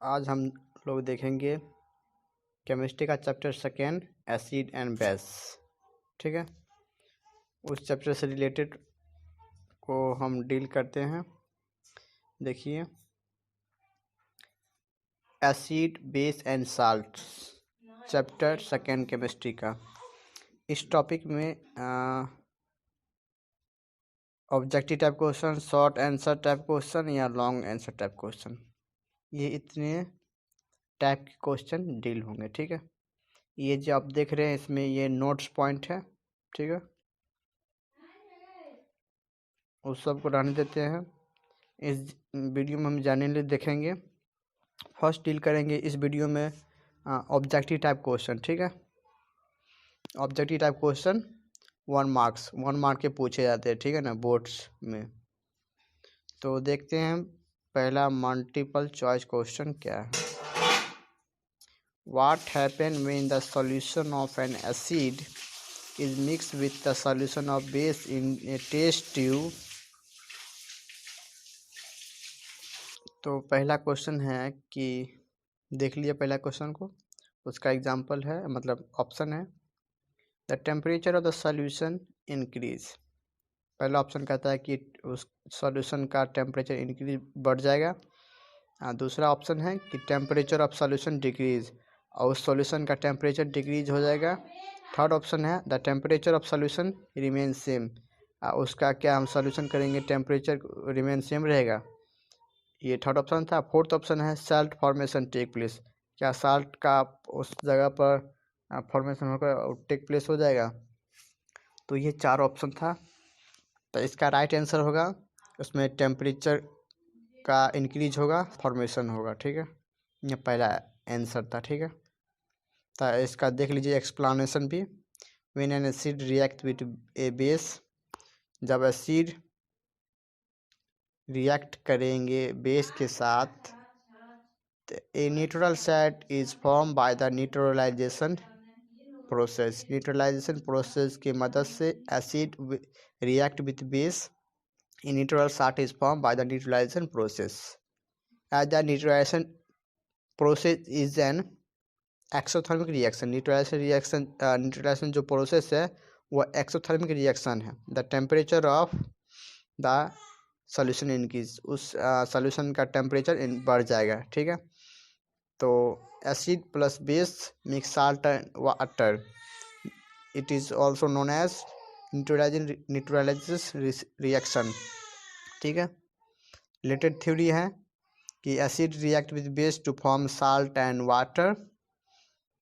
आज हम लोग देखेंगे केमिस्ट्री का chapter second acid and base. ठीक है, उस चैप्टर से रिलेटेड को हम डील करते हैं। देखिए, acid base and salt, chapter second chemistry का। इस टॉपिक में objective type question, short answer type question या लॉन्ग आंसर टाइप क्वेश्चन, ये इतने टाइप के क्वेश्चन डील होंगे। ठीक है, ये जो आप देख रहे हैं इसमें ये नोट्स पॉइंट है। ठीक है, उस सब को रहने देते हैं। इस वीडियो में हम जानने लिए देखेंगे। फर्स्ट डील करेंगे इस वीडियो में ऑब्जेक्टिव टाइप क्वेश्चन। ठीक है, ऑब्जेक्टिव टाइप क्वेश्चन 1 मार्क के पूछे जाते हैं। ठीक है ना, बोर्ड्स में। तो देखते हैं पहला मल्टीपल चॉइस क्वेश्चन क्या है। What happen when the solution of an acid is mixed with the solution of base in a test tube? तो पहला क्वेश्चन है कि देख लिया पहला क्वेश्चन को, उसका एग्जांपल है, मतलब ऑप्शन है the temperature of the solution increase. पहला ऑप्शन कहता है कि उस सॉल्यूशन का टेम्परेचर इंक्रीज बढ़ जाएगा। दूसरा ऑप्शन है कि टेम्परेचर ऑफ सॉल्यूशन डिक्रीज, और उस सॉल्यूशन का टेम्परेचर डिक्रीज हो जाएगा। थर्ड ऑप्शन है the temperature of solution remain same, उसका क्या हम सॉल्यूशन करेंगे टेम्परेचर रिमेन सेम रहेगा। ये थर्ड ऑप्शन था। फोर्थ ऑप्शन है साल्ट फॉर्मेशन टेक प्लेस, क्या साल्ट का उस जगह पर फॉर्मेशन होकर टेक प्लेस हो जाएगा। तो ये चार ऑप्शन था। तो इसका राइट आंसर होगा, उसमें टेम्परेचर का इंक्रीज होगा, फॉर्मेशन होगा। ठीक है, ये पहला आंसर था। ठीक है, तो इसका देख लीजिए एक्सप्लेनेशन भी। When an acid react with a base, जब एसिड रिएक्ट करेंगे बेस के साथ, a neutral set is form by the neutralization process. Neutralization process की मदद से acid react with base, a neutral set is form by the neutralization process. As the neutralization process is an exothermic reaction. Neutralization जो process है वो exothermic reaction है। The temperature of the solution increase, उस solution का temperature बढ़ जाएगा। ठीक है, तो acid plus base mix salt and water, it is also known as neutralization reaction. ठीक है, रिलेटेड थ्योरी है कि acid react with base to form salt and water,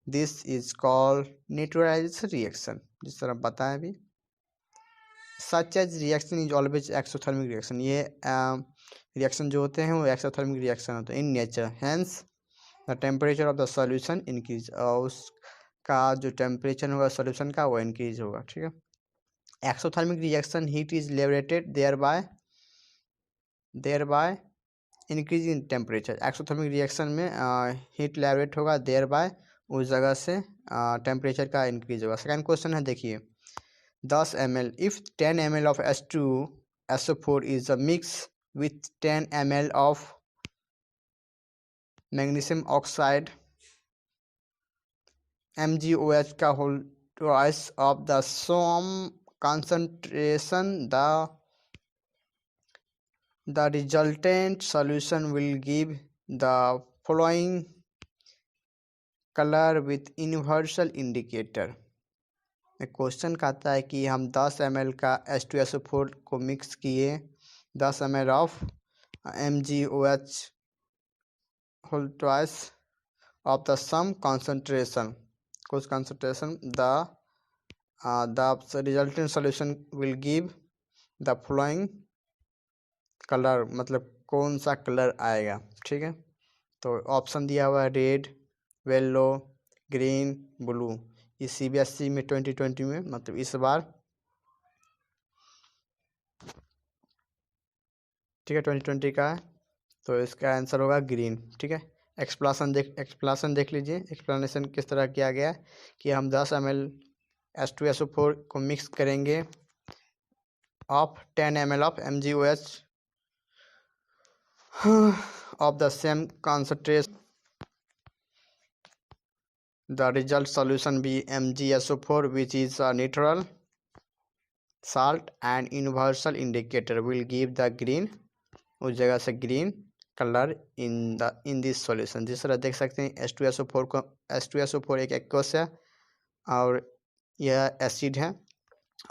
this is called neutralization reaction. जिस तरह बताएं अभी, such as reaction is always exothermic reaction, ये reaction जो होते हैं वो एक्सोथर्मिक रिएक्शन होते हैं in nature. Hence the temperature of the solution increase, और उसका जो टेम्परेचर होगा सॉल्यूशन का वो इंक्रीज होगा। ठीक है, exothermic reaction heat is liberated thereby increase in temperature. Exothermic reaction में हीट लिबरेट होगा, देयर बाय उस जगह से टेम्परेचर का इंक्रीज होगा। सेकंड क्वेश्चन है, देखिए 10 ml, if 10 ml of H2SO4 is a mix with 10 ml of magnesium oxide MgOH का whole twice of the same concentration, the resultant solution will give the following color with universal indicator। Question कहता है कि हम 10 ml का H2SO4 को mix किए 10 ml of MgOH whole twice of the some concentration, कुछ concentration, the resultant solution will give the following colour, मतलब कौन सा कलर आएगा। ठीक है, तो ऑप्शन दिया हुआ है रेड, येलो, ग्रीन, ब्लू। ये CBSE में 2020 में, मतलब इस बार, ठीक है, 2020 का है, तो इसका आंसर होगा ग्रीन। ठीक है, एक्सप्लेनेशन देख लीजिए। एक्सप्लेनेशन किस तरह किया गया है कि हम 10 ml H2SO4 को मिक्स करेंगे of 10 ml of MgOH of the same concentration The result solution be MgSO4, which is a neutral salt and universal indicator, will give the green, उस जगह से green colour in this solution. जिस तरह देख सकते हैं H2SO4 को, H2SO4 एक एक्वस है और यह एसिड है,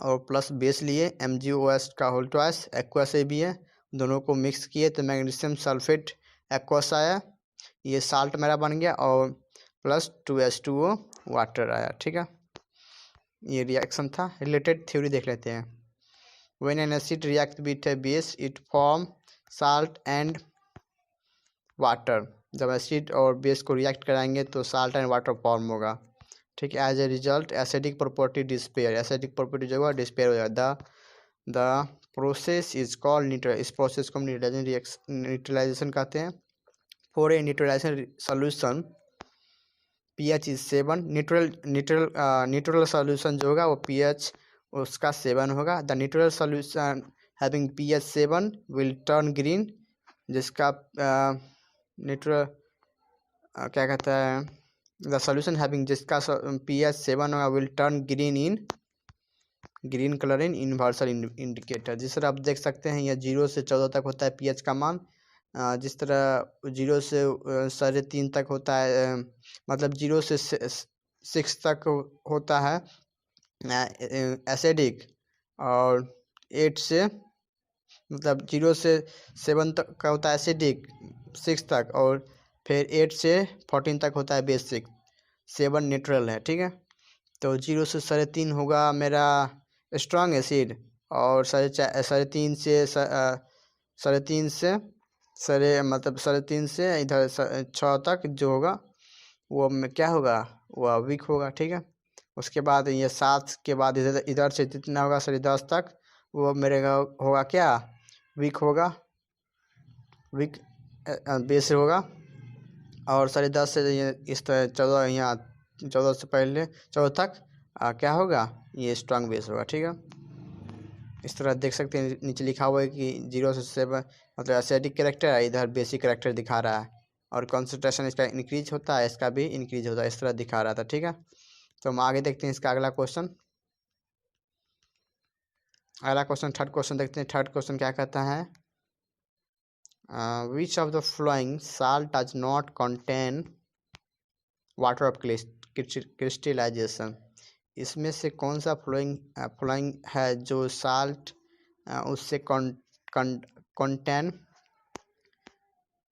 और प्लस बेस लिए MgOS का होल ट्वाइस एक्वस भी है, दोनों को मिक्स किए तो मैग्नीशियम सल्फेट एक्वस आया, ये साल्ट मेरा बन गया, और प्लस 2H2O वाटर आया। ठीक है, ये रिएक्शन था। रिलेटेड थ्योरी देख लेते हैं। When an acid react with a base it form salt and water. जब एसिड और बेस को रिएक्ट कराएंगे तो साल्ट एंड वाटर फॉर्म होगा। ठीक है, as a result acidic property disappear, acidic property जो होगा डिस्पेयर हो जाएगा। The process is called neutral, इस प्रोसेस को हम न्यूट्रलाइजेशन कहते हैं। For a neutralization solution pH is 7, neutral solution जो होगा वो pH उसका 7 होगा। The neutral solution having pH 7 will turn green, जिसका न्यूट्रल क्या कहता है, द सोल्यूशन हैविंग जिसका pH 7 होगा will turn green in green colour in universal indicator. जिस तरह आप देख सकते हैं यह 0 से 14 तक होता है pH का मान, जिस तरह 0 से 3.5 तक होता है, मतलब 0 से 6 तक होता है एसिडिक, और 8 से मतलब 0 से 7 तक का होता है एसिडिक 6 तक, और फिर 8 से 14 तक होता है बेसिक, 7 न्यूट्रल है। ठीक है, तो 0 से 3.5 होगा मेरा स्ट्रॉन्ग एसिड, और 3.5 से 3.5 से मतलब 3.5 से इधर 6 तक जो होगा वो क्या होगा, वह वीक होगा। ठीक है, उसके बाद ये 7 के बाद इधर से जितना होगा 10.5 तक वो मेरे होगा क्या, वीक होगा, वीक बेस होगा, और 10.5 से ये इस तरह 14, यहाँ 14 से पहले 14 तक क्या होगा, ये स्ट्रॉन्ग बेस होगा। ठीक है, इस तरह देख सकते हैं नीचे लिखा हुआ है कि 0 से 7 मतलब एसिडिक कैरेक्टर है, इधर बेसिक कैरेक्टर दिखा रहा है, और कॉन्सेंट्रेशन इसका इंक्रीज होता है, इसका भी इंक्रीज होता है, इस तरह दिखा रहा था। ठीक है, तो हम आगे देखते हैं इसका अगला क्वेश्चन। अगला क्वेश्चन थर्ड क्वेश्चन देखते हैं। थर्ड क्वेश्चन क्या कहता है, which of the following salt does not contain water of crystallization. इसमें से कौन सा फ्लोइंग है जो साल्ट उससे contain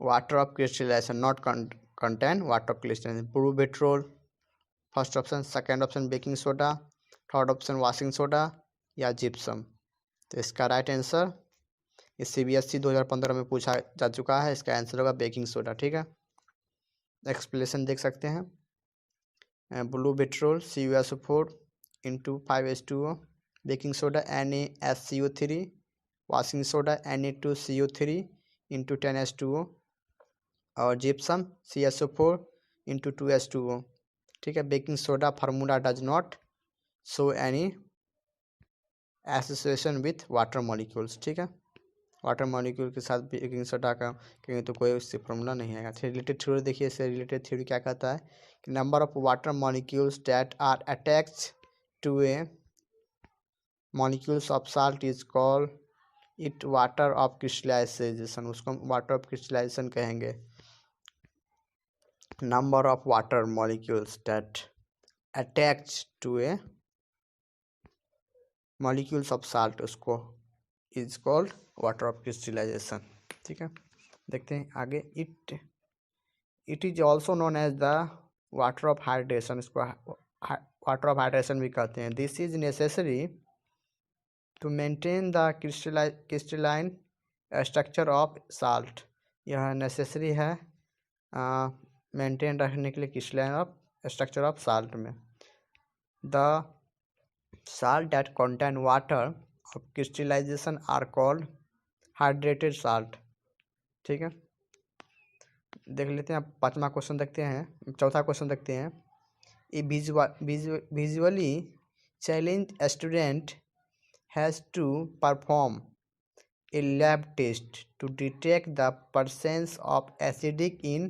water of crystallization, not contain water of crystallization. Blue petrol first option, second option baking soda, third option washing soda, या gypsum. तो इसका राइट आंसर इस CBSE 2015 में पूछा जा चुका है, इसका आंसर होगा बेकिंग सोडा। ठीक है, एक्सप्लेनेशन देख सकते हैं। Blue petrol CuSO4 into 5H2O, baking soda NaSCO3, washing soda Na2CO3 into 10H2O, और जिप्सम CSO4 इंटू 2H2O। ठीक है, baking soda formula does not show any association with water molecules. ठीक है, वाटर मॉलिक्यूल के साथ बेकिंग सोडा का कहेंगे तो कोई उससे फॉर्मूला नहीं आएगा। रिलेटेड थ्योरी देखिए, इससे रिलेटेड थ्योरी क्या कहता है कि number of water molecules that are attached to a molecules of salt is called it water of crystallization, उसको हम वाटर ऑफ क्रिस्टलाइजेशन कहेंगे। Number of water molecules that attached to a molecules of salt उसको is called water of crystallization. ठीक है, देखते हैं आगे। It is also known as the water of hydration, इसको वाटर ऑफ हाइड्रेशन भी कहते हैं। This is necessary to maintain the crystalline structure of salt, यह नेसेसरी है मेंटेन रखने के लिए crystalline of structure of salt में। The salt that contain water of crystallization are called hydrated salt. ठीक है, देख लेते हैं। पांचवा क्वेश्चन देखते हैं, चौथा क्वेश्चन देखते हैं। A visually challenge student has to perform a lab test to detect the presence of acidic in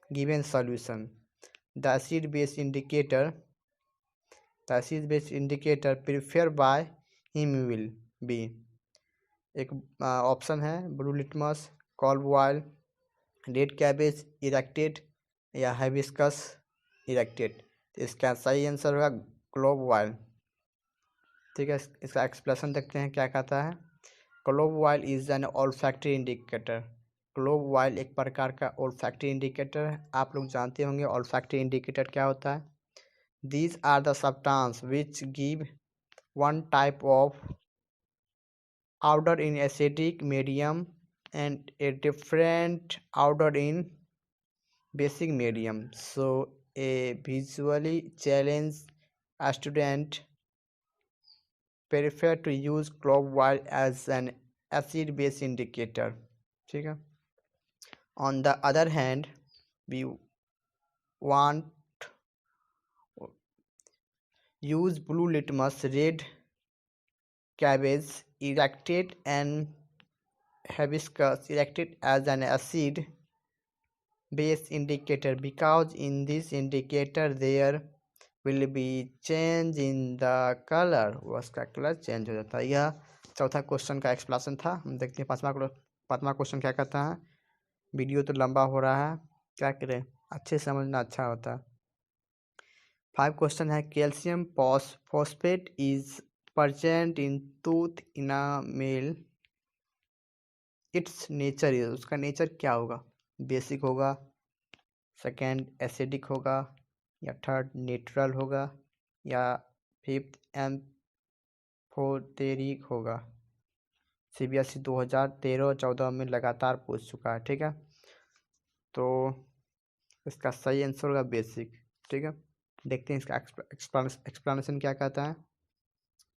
given solution। the acid base indicator preferred by him will be। एक ऑप्शन है blue litmus, clove oil, red cabbage erected या hibiscus erected. तो इसका सही answer होगा clove oil. ठीक है, इसका एक्सप्लेनेशन देखते हैं क्या कहता है। Clove oil is an olfactory indicator. Clove oil एक प्रकार का ओल्फैक्टरी इंडिकेटर है। आप लोग जानते होंगे ओल्फैक्टरी इंडिकेटर क्या होता है। These are the substances which give one type of odor in acidic medium and a different odor in basic medium. So a visually challenged student prefer to use clove oil as an acid base indicator। ठीक है। On the other hand, we want use blue litmus, red cabbage erected and hibiscus erected as an acid base indicator because in this indicator there will be change in the color। उसका colour change हो जाता है। यह चौथा question का explanation था। हम देखते हैं पांचवा क्वेश्चन क्या कहता है। वीडियो तो लंबा हो रहा है, क्या करें, अच्छे समझना अच्छा होता है। 5 क्वेश्चन है। Calcium phosphate is present in tooth enamel, it's nature is, उसका नेचर क्या होगा। बेसिक होगा, सेकेंड एसिडिक होगा, या थर्ड न्यूट्रल होगा, या फिफ्थ एम्फोटेरिक होगा। CBSE 2013-14 में लगातार पूछ चुका है। ठीक है, तो इसका सही आंसर होगा बेसिक। ठीक है, देखते हैं इसका एक्सप्लेनेशन क्या कहता है।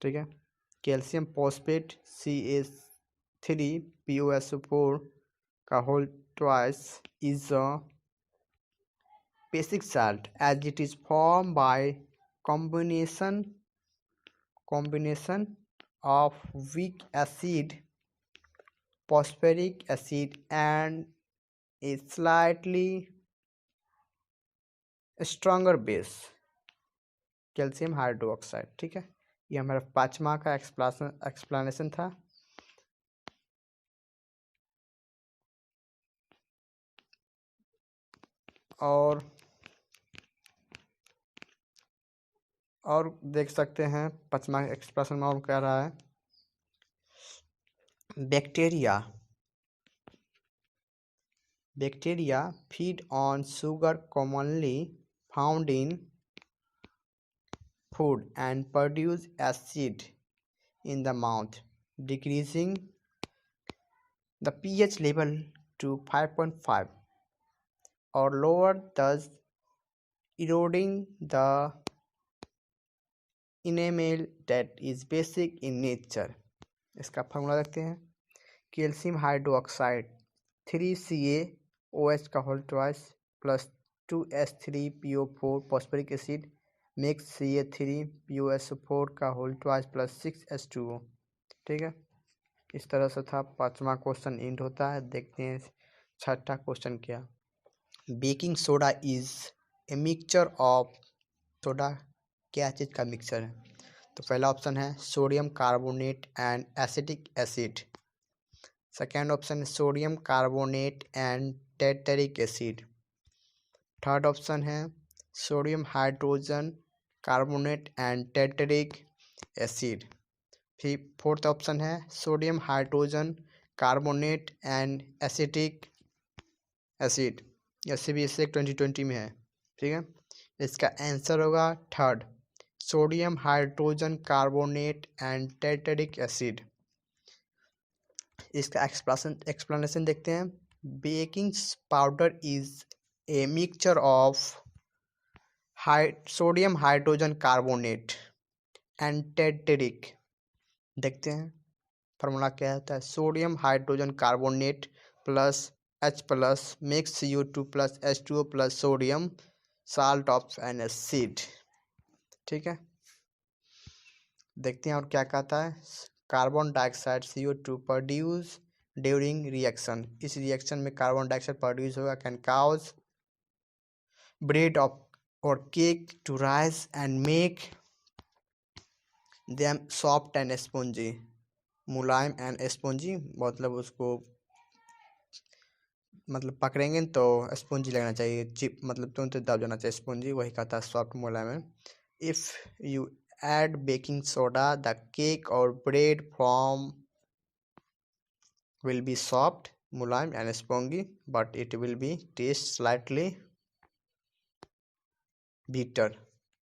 ठीक है, कैल्शियम फॉस्फेट CH3POSO4 का whole twice is a basic salt as it is formed by combination of weak acid, phosphoric acid and a slightly stronger base, calcium hydroxide. ठीक है, ये हमारा पांचवा का एक्सप्लेनेशन था। और देख सकते हैं पांचवा एक्सप्लेनेशन में और कह रहा है bacteria feed on sugar commonly found in food and produce acid in the mouth, decreasing the pH level to 5.5 or lower, thus eroding the enamel that is basic in nature। इसका formula देखते हैं। Calcium hydroxide 3CaOH का whole twice plus 2H3PO4 phosphoric acid makes CA3POSO4 का whole twice plus 6H2O। ठीक है, इस तरह से था पांचवा क्वेश्चन एंड होता है। देखते हैं छठा क्वेश्चन क्या। Baking soda is a mixture of, soda क्या चीज़ का मिक्सचर है। तो पहला ऑप्शन है sodium carbonate and acetic acid. Second option है sodium carbonate and tartaric acid. Third option है sodium hydrogen carbonate and tartaric acid. फिर फोर्थ ऑप्शन है sodium hydrogen carbonate and acetic acid. यह CBSE 2020 में है। ठीक है, इसका आंसर होगा third sodium hydrogen carbonate and tartaric acid. इसका एक्सप्लेनेशन देखते हैं। Baking powder is a mixture of sodium hydrogen carbonate and tartaric. देखते हैं फार्मूला क्या होता है। Sodium hydrogen carbonate plus H plus mix CO2 plus H2O plus sodium salt of an acid. ठीक है, देखते हैं और क्या कहता है। Carbon dioxide CO2 produce during reaction, इस रिएक्शन में कार्बन डाइऑक्साइड प्रोड्यूस होगा can cause bread of or cake to rise and make them soft and spongy. Mulayam and spongy मतलब उसको मतलब पकड़ेंगे तो स्पॉन्जी लगना चाहिए, चिप मतलब तुरंत दब जाना चाहिए, स्पॉन्जी वही कहता है soft Mulayam. If you add baking soda, the cake or bread form will be soft, mulayam and spongy, but it will be taste slightly bitter,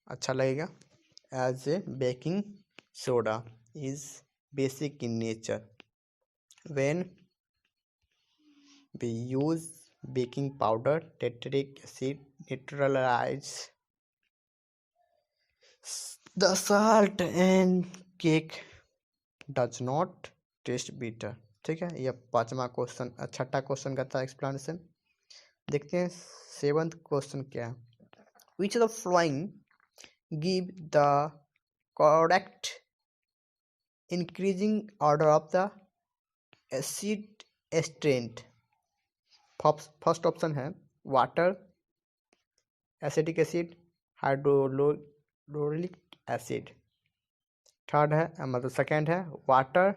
अच्छा लगेगा। as a baking soda is basic in nature, when we use baking powder, tartaric acid neutralize the salt and cake does not taste bitter। ठीक है, यह पांचवा question, छठा question का था explanation. देखते हैं सेवंथ क्वेश्चन क्या है। Which of the following give the correct increasing order of the acid strength. First option है water, acetic acid, hydrochloric acid. Third है मतलब सेकेंड है वाटर,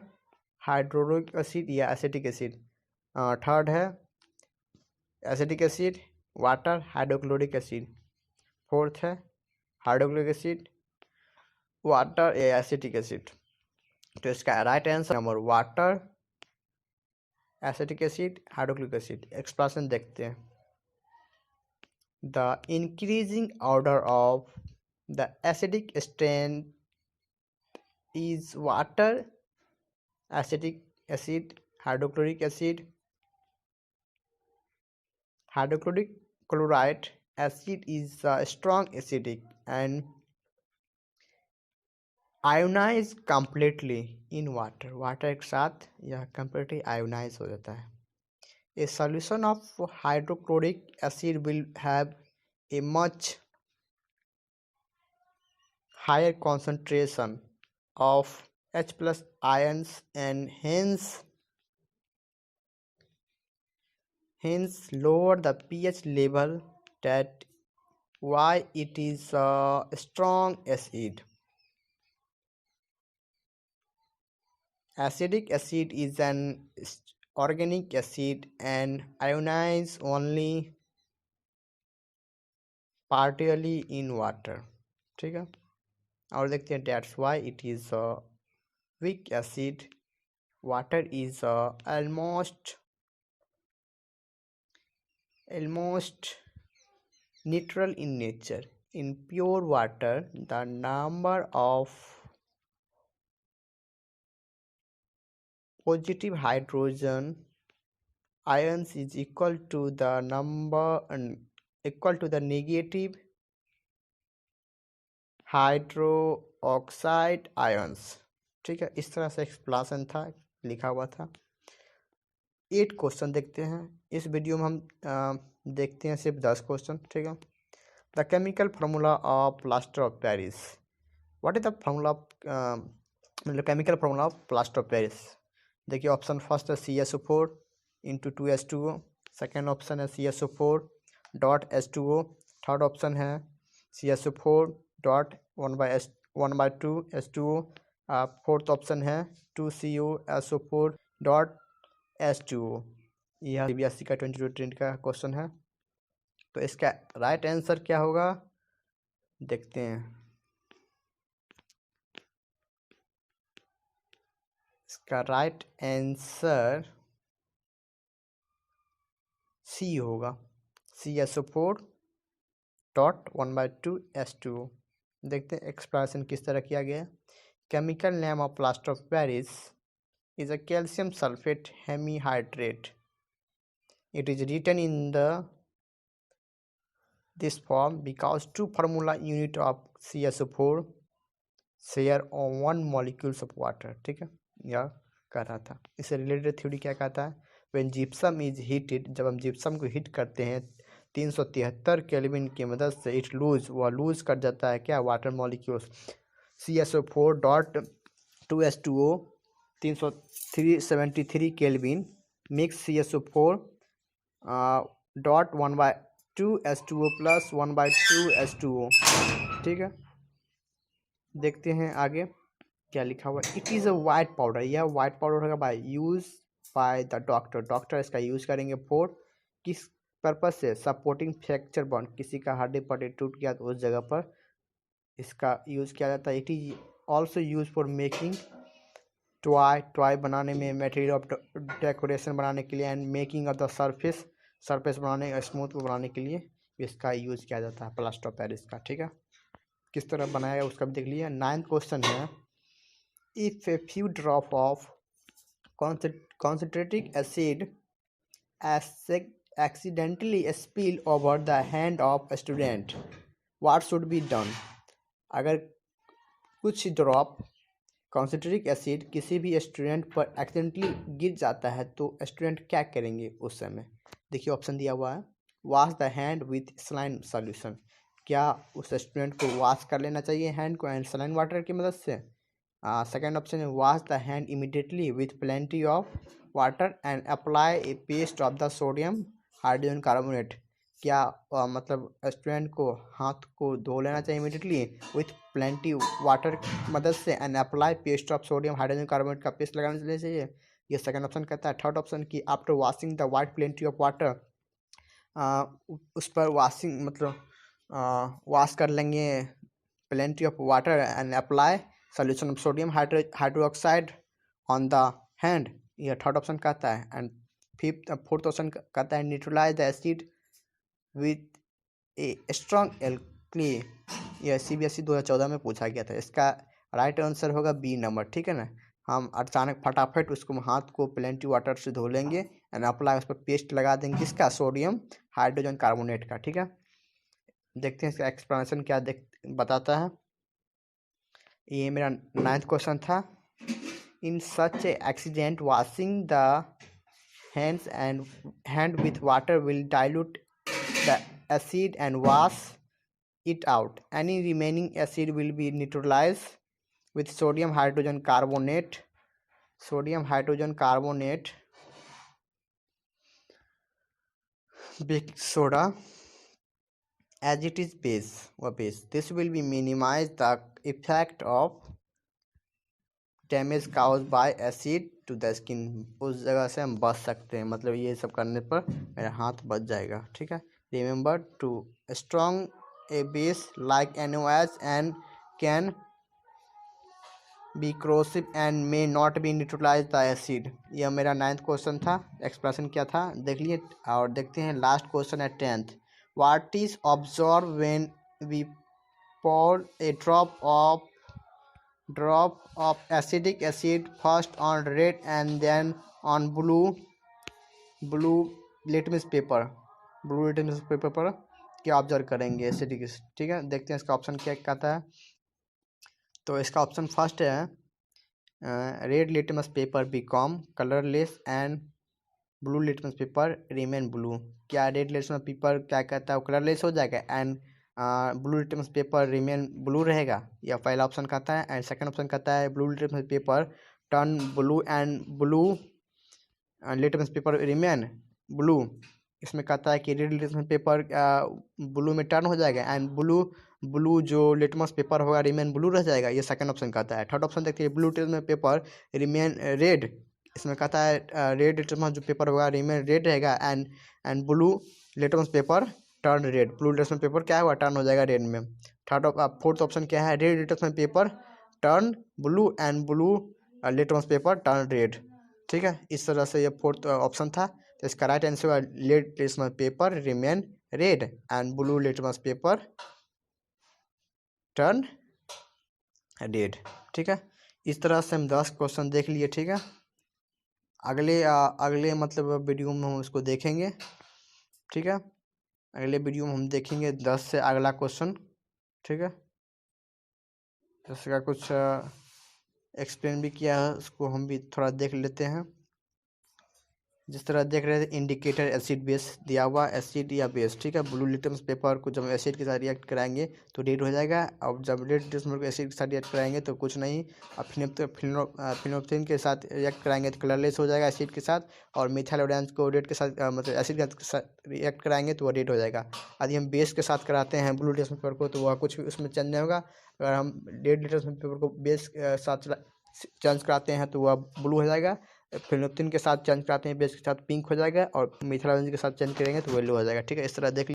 हाइड्रोक्लोरिक एसिड या एसिटिक एसिड। थर्ड है acetic acid, water, hydrochloric acid. Fourth है hydrochloric acid, water या acetic acid. तो इसका right answer number water, acetic acid, hydrochloric acid. Explanation देखते हैं। The increasing order of the acidic strength is water, acetic acid, hydrochloric acid. Hydrochloric chloride acid is strong acidic and ionize completely in water. Water के साथ यह completely ionize हो जाता है। A solution of hydrochloric acid will have a much higher concentration of H plus ions and hence lower the pH level, that why it is a strong acid. Acidic acid is an organic acid and ionize only partially in water। ठीक है, और देखते हैं that's why it is a weak acid। Water is almost neutral in nature। In pure water, the number of positive hydrogen ions is equal to the negative hydroxide ions. ठीक है, इस तरह से एक्सप्लेनेशन था, लिखा हुआ था। 8 क्वेश्चन देखते हैं इस वीडियो में हम देखते हैं सिर्फ 10 क्वेश्चन। ठीक है, the chemical formula of plaster of Paris. What is the formula of मतलब chemical formula of plaster of Paris. देखिए ऑप्शन फर्स्ट है CSO4 into 2H2O, second option है CSO4 dot H2O, third option है CSO4 dot 1/2 H2O, fourth option है 2COSO4 dot H2O। यह CBSE का 2020 का question है। तो इसका राइट आंसर क्या होगा देखते हैं। इसका राइट आंसर सी होगा, CSO4 डॉट 1/2 H2O। देखते हैं एक्सप्रेशन किस तरह किया गया। Chemical name of plaster of Paris is a calcium sulfate hemihydrate. It is written in this form because two formula unit of CSO4 share on one molecules of water। ठीक है, यह कह रहा था। इससे रिलेटेड थ्योरी क्या कहता है, when gypsum is heated, जब हम जिप्सम को हीट करते हैं 373 केल्विन की मदद से, इट वह लूज कर जाता है क्या, water molecules. CSO4 dot 2H2O 373 kelvin mix CSO4 dot 1/2 2H2O plus 1/2H2O। ठीक है, देखते हैं आगे क्या लिखा हुआ है। It is a white powder, यह वाइट पाउडर होगा by use by the doctor, doctor इसका यूज़ करेंगे फॉर किस पर्पज से, सपोर्टिंग फ्रैक्चर बॉन्ड, किसी का हड्डी पड्डी टूट गया तो उस जगह पर इसका यूज़ किया जाता है। It is also use for making toy, toy बनाने में, मटेरियल ऑफ डेकोरेशन बनाने के लिए, and making of the surface, surface बनाने स्मूथ बनाने के लिए इसका यूज़ किया जाता है, प्लास्टर ऑफ पेरिस का। ठीक है, किस तरह बनाया उसका भी देख लिया। 9th क्वेश्चन है, if a few drop of concentric acid accidentally spill over the hand of a student, what should be done? अगर कुछ ड्रॉप कॉन्सेंट्रिक एसिड किसी भी स्टूडेंट पर एक्सीडेंटली गिर जाता है तो स्टूडेंट क्या करेंगे उस समय। देखिए ऑप्शन दिया हुआ है, wash the hand with saline solution, क्या उस स्टूडेंट को वॉश कर लेना चाहिए हैंड को एंड सलाइन वाटर की मदद से। सेकेंड ऑप्शन है, wash the hand immediately with plenty of water and apply A paste of the sodium hydrogen carbonate, क्या मतलब स्टूडेंट को हाथ को धो लेना चाहिए इमीडिएटली विथ प्लेंटी वाटर की मदद से and apply paste of sodium hydrogen carbonate का पेस्ट लगाना चाहिए। ये सेकंड ऑप्शन कहता है। थर्ड ऑप्शन की after washing the white plenty of water, उस पर वॉशिंग मतलब वॉश कर लेंगे plenty of water and apply solution of sodium hydroxide on the hand, ये थर्ड ऑप्शन कहता है। एंड फोर्थ ऑप्शन कहता है neutralize the acid with a strong alkali, यह CBSE 2014 में पूछा गया था। इसका राइट आंसर होगा बी नंबर। ठीक है ना, हम अचानक फटाफट उसको हाथ को प्लेंटी वाटर से धो लेंगे एंड अप्लाई उस पर पेस्ट लगा देंगे किसका, सोडियम हाइड्रोजन कार्बोनेट का। ठीक है, देखते हैं इसका एक्सप्लेनेशन क्या बताता है। ये मेरा 9th क्वेश्चन था। In such a accident washing the hands and hand with water will dilute the acid and wash it out. Any remaining acid will be neutralized with sodium hydrogen carbonate, baking soda as it is base or base. This will be minimize the effect of damage cause by acid to the skin, उस जगह से हम बच सकते हैं, मतलब ये सब करने पर मेरा हाथ बच जाएगा। ठीक है, remember to strong a base like NaOH and can be corrosive and may not be neutralize the acid. यह मेरा 9th क्वेश्चन था, एक्सप्रेशन क्या था देख लिए। और देखते हैं लास्ट क्वेश्चन है 10th, what is observe when we pour a drop of acidic acid first on red and then on blue litmus paper, पर क्या ऑब्जर्व करेंगे एसिडिक। ठीक है, देखते हैं इसका ऑप्शन क्या कहता है। तो इसका ऑप्शन फर्स्ट है, red litmus paper become colourless and blue litmus paper remain blue, क्या रेड लिटमस पेपर क्या कहता है वो कलरलेस हो जाएगा and blue litmus paper remain blue रहेगा, यह पहला ऑप्शन कहता है। एंड सेकंड ऑप्शन कहता है blue litmus paper turn blue and blue litmus paper remain blue, इसमें कहता है कि रेड लिटमस पेपर ब्लू में टर्न हो जाएगा एंड ब्लू जो लिटमस पेपर होगा रिमेन ब्लू रह जाएगा, ये सेकंड ऑप्शन कहता है। थर्ड ऑप्शन देखते हैं blue litmus paper remain red, इसमें कहता है रेड लिटमस जो पेपर होगा रिमेन रेड रहेगा and blue litmus paper turn red, blue litmus paper क्या होगा टर्न हो जाएगा रेड में। फोर्थ ऑप्शन क्या है, red litmus paper turn blue and blue litmus paper turn red. ठीक है, इस तरह से ये फोर्थ ऑप्शन था। तो इसका राइट आंसर है red litmus paper remain red and blue litmus paper turn red. ठीक है, इस तरह से हम 10 क्वेश्चन देख लिए। ठीक है, अगले मतलब वीडियो में हम उसको देखेंगे। ठीक है, अगले वीडियो में हम देखेंगे 10 से अगला क्वेश्चन। ठीक है, इसका कुछ एक्सप्लेन भी किया है, उसको हम भी थोड़ा देख लेते हैं। जिस तरह देख रहे थे इंडिकेटर एसिड बेस दिया हुआ एसिड या बेस, ठीक है। ब्लू लिटमस पेपर को जब एसिड के साथ रिएक्ट कराएंगे तो रेड हो जाएगा, और जब रेड लिटमस पेपर को एसिड के साथ रिएक्ट कराएंगे तो कुछ नहीं, अब फिनोप्थेन के साथ रिएक्ट कराएंगे तो कलरलेस हो जाएगा एसिड के साथ, और मिथाइल ऑरेंज को रेड के साथ मतलब एसिड के साथ रिएक्ट कराएंगे तो वह रेड हो जाएगा। यदि हम बेस के साथ कराते हैं ब्लू लिटमस पेपर को तो वह कुछ भी उसमें चेंज नहीं होगा। अगर हम रेड लिटमस पेपर को बेस के साथ चेंज कराते हैं तो वह ब्लू हो जाएगा, फिनोप्थेन के साथ चेंज कराते हैं बेस के साथ पिंक हो जाएगा, और मिथाइल ऑरेंज के साथ चेंज करेंगे तो येलो हो जाएगा, ठीक है। इस तरह देख